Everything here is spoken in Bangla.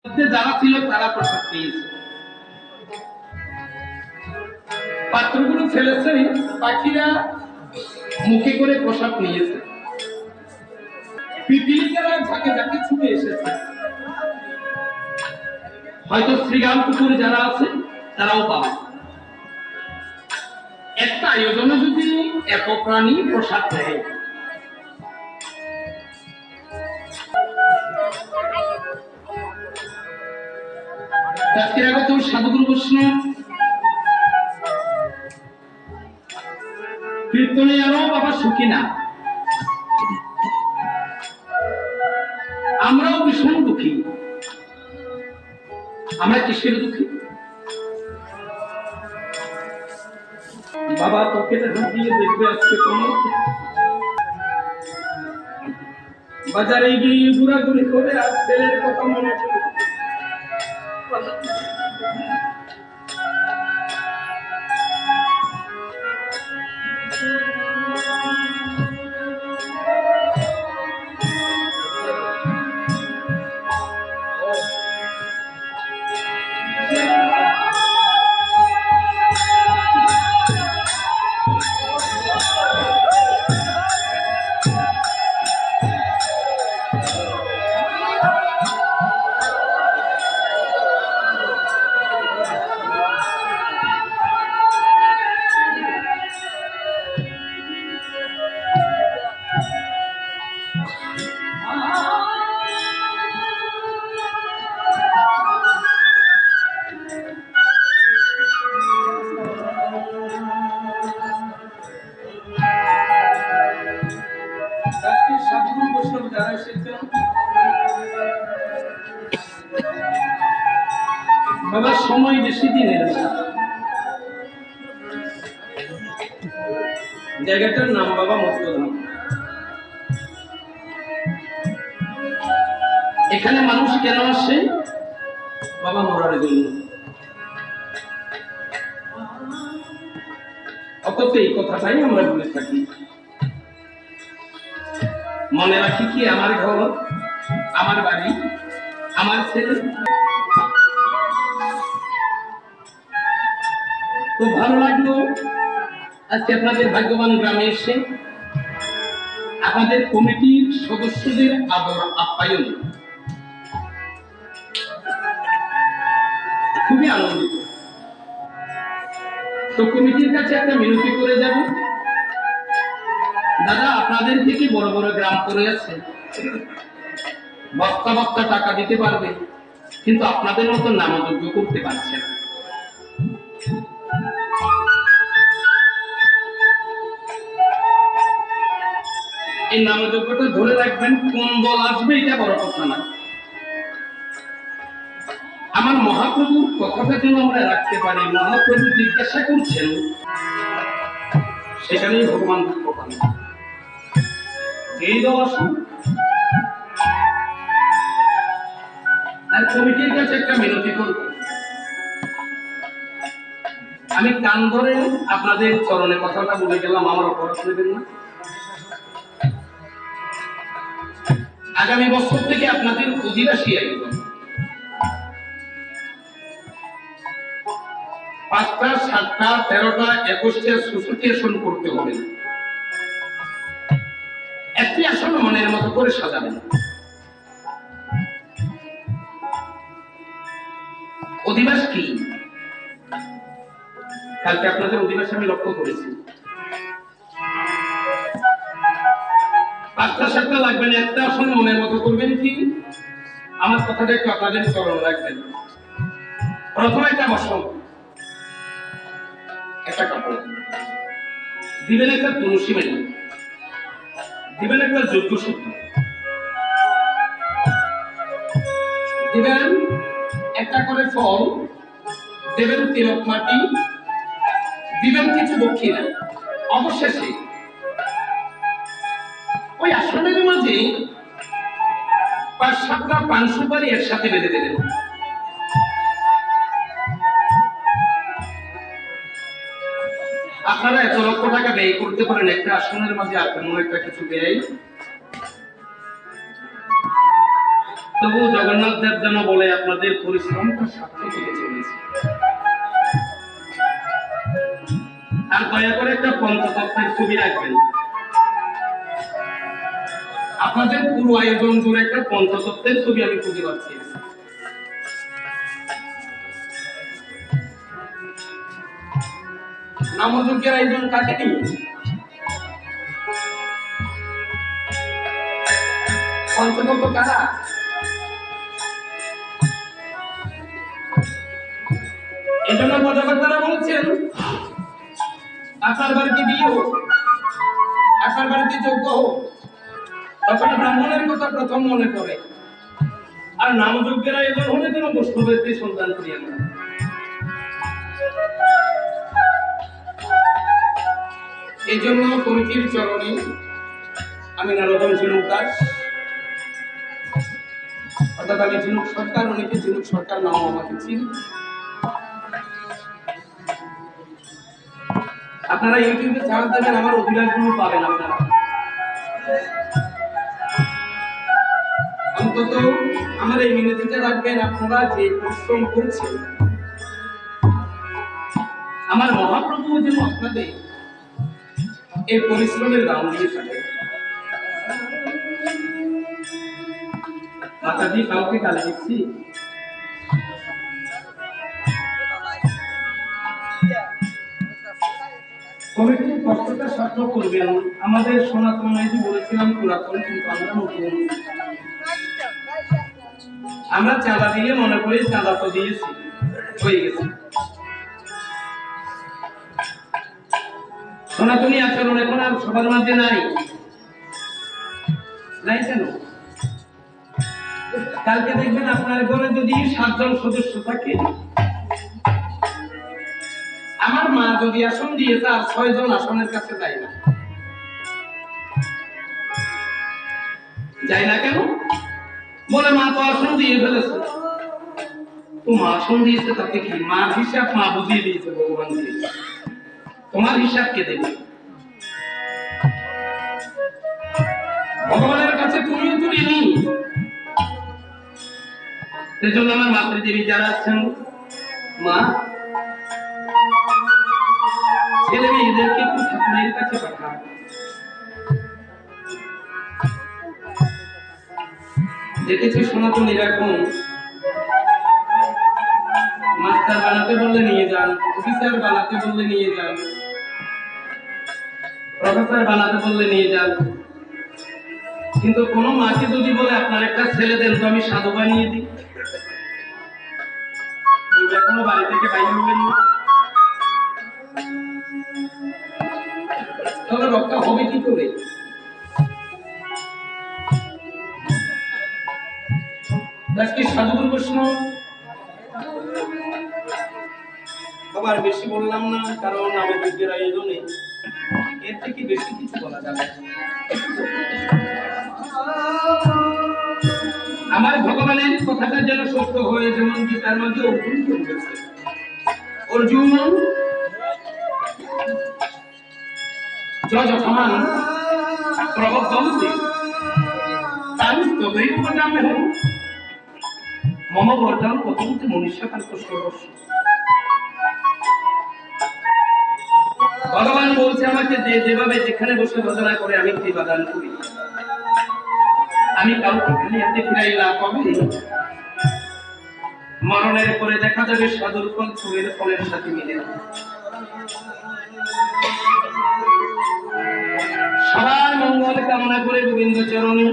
যারা ছিল তারা প্রসাদ পেয়েছে। পাত্রগুলো ফেলেছে, পাখিরা মুখে করে প্রসাদ নিয়েছে, পিপিলিকারা ঝাঁকে ঝাঁকে ছুটে এসেছে। হয়তো শ্রীরাম পুকুরে যারা আছে তারাও পাবে। একটা আয়োজনে যদি এত প্রাণী প্রসাদ দেয়, আজকের আগত সাধুগুরু বৈষ্ণব কীর্তনে আরো বাবা সুখী না, আমরাও ভীষণ দুঃখী। আমরা কিসের দুঃখী? বাবা তোকে দিয়ে দেখবে আজকে কোনো বাজারে গিয়ে ঘোরাঘুরি করে আর ছেলের কথা মনে করে সাধুগুরু বৈষ্ণব যারা এসেছেন, বাবা সময় বেশি দিনের না। জায়গাটার নাম বাবা মত্তধাম। এখানে মানুষ কেন আসে? বাবা মরার জন্য। অথচ এই কথাটাই আমরা বলে থাকি। মনে রাখি কি আমার ঘর, আমার বাড়ি, আমার ছেলে। খুব ভালো লাগলো আজকে আপনাদের ভাগ্যবান গ্রামে এসে আমাদের কমিটির সদস্যদের আদর আপ্যায়ন খুবই আনন্দিত। তো কমিটির কাছে একটা মিনতি করে যাব, দাদা আপনাদের থেকে বড় বড় গ্রাম করে আছে, বস্তা বস্তা টাকা দিতে পারবে, কিন্তু আপনাদের মতো নামযোগ্য করতে পারছে না। এই নামযোগ্যটা ধরে রাখবেন, কোন দল আসবে এটা বড় কথা না। আমার মহাপ্রভুর কথাটা যেন আমরা রাখতে পারি। মহাপ্রভু জিজ্ঞাসা করছেন, সেখানেই ভগবান ভগবান এই দল আসুন। আর কমিটির কাছে একটা মিনতি করব, আমি কান ধরে আপনাদের চরণে কথাটা বলে গেলাম, আমার অপরাধ নেবেন না। আগামী বছর থেকে আপনাদের অধিবাসী আয়োজন 5টা 7টা 13টা 21টা 64টি আসন করতে হবে। একটি আসন মনের মতো করে সাজাবেন। অধিবাস কি? কালকে আপনাদের অধিবাস আমি লক্ষ্য করেছি। 5টা 7টা লাগবে না, একটা আসন মনের মতো করবেন। কি আমার কথাটা একটু আপনাদের স্মরণ রাখবেন। প্রথমে একটা বসন, একটা কাপড় দিবেন, একটা তুলসী মেলা দিবেন, একটা যজ্ঞ সূত্র দিবেন, একটা করে ফল দেবেন, তিলক মাটি দিবেন, কিছু দক্ষিণা। অবশেষে ওই আসনের মাঝে 5-7টা পান সুপারি একসাথে বেঁধে দেবেন। আপনারা এত লক্ষ টাকা ব্যয় করতে পারেন একটা আসনের মাঝে, আর তেমন একটা কিছু ব্যয় তবু জগন্নাথ দেব যেন বলে আপনাদের পরিশ্রমটা সার্থক হতে চলেছে। আর দয়া করে একটা পঞ্চতত্ত্বের ছবি রাখবেন। আপনাদের পুরো আয়োজন জুড়ে একটা পঞ্চতত্ত্বের ছবি আমি খুঁজে পাচ্ছি। নামযজ্ঞের আয়োজন কাকে নিয়ে? পঞ্চতত্ত্ব কারা? এজন্য কথাবার্তারা বলছেন আপনার বাড়িতে বিয়ে হোক, আপনার বাড়িতে যজ্ঞ হোক, তখন ব্রাহ্মণের কথা প্রথম মনে করে। আর নামযজ্ঞের আয়োজন হলে যেন বৈষ্ণবের সন্তান করিয়া না। এই জন্য কমিটির চরণে আমি নরোত্তম ঝিনুক দাস, অর্থাৎ আমি ঝিনুক সরকার, অনেকে ঝিনুক সরকার নাম আমাকে চিনি। আপনারা ইউটিউবে সার্চ দেবেন, আমার অভিলাষগুলো পাবেন আপনারা। অন্তত আমার এই মিনতিটা রাখবেন, আপনারা যে পরিশ্রম করছেন আমার মহাপ্রভু যেন আপনাদের এই পরিশ্রমের দাম দিয়ে থাকে। মাতা দিয়ে কাউকে গালি দিচ্ছি? কমিটির কষ্টটা সাধ্য করবেন। আমাদের সনাতন যে বলেছিলাম পুরাতন, কিন্তু আমরা নতুন। আমরা চাঁদা দিয়ে মনে করি চাঁদা তো দিয়েছি, হয়ে গেছে। সনাতনী আচরণ এখন আর সবার মাঝে নাই। নাই কেন? কালকে দেখবেন আপনার ঘরে যদি 7 জন সদস্য থাকে, আমার মা যদি আসন দিয়েছে আর 6 জন আসনের কাছে যায় না। যায় না কেন? বলে মা তো আসন দিয়ে ফেলেছে। তো মা আসন দিয়েছে তাতে কি? মার হিসাব মা বুঝিয়ে দিয়েছে ভগবানকে। তোমার হিসাব কে দেবে? ভগবানের কাছে তুমিও তো ঋণী। সেজন্য আমার মাতৃদেবী যারা আছেন, মা ছেলে মেয়েদেরকে একটু ঠাকুরের কাছে পাঠান। দেখেছি সনাতন এরকম মাস্টার বানাতে বললে নিয়ে যান, অফিসার বানাতে বললে নিয়ে যান, প্রফেসর বানাতে বললে নিয়ে যান, কিন্তু কোনো মাকে যদি বলে আপনার একটা ছেলে দেন তো আমি সাধু বানিয়ে দিই, এখনো বাড়ি থেকে বাইরে হবেন না, তাহলে রক্ষা হবে কি করে? আজকে সাধুগুরু বৈষ্ণব আবার বেশি বললাম না, কারণ আমি যজ্ঞের আয়োজনে এর থেকে বেশি কিছু বলা যাবে। আমার ভগবানের কথাটা যেন সত্য হয়ে, যেমন গীতার মধ্যে অর্জুনকে বলেছে, অর্জুন যথামান প্রবদ্ধন্তে তানস্তবৈব বদাম্যহং মম বর্ধন প্রথমতে মনুষ্যকাল্প সর্বস্ব। ভগবান বলছে আমাকে যে যেভাবে যেখানে বসে ভজনা করে আমি কৃপাদান করি, আমি কাউকে খালি হাতে ফিরাইলা, কবে মরণের পরে দেখা যাবে সাধুর ফল চুরের ফলের সাথে মিলে। সবার মঙ্গল কামনা করে গোবিন্দ চরণে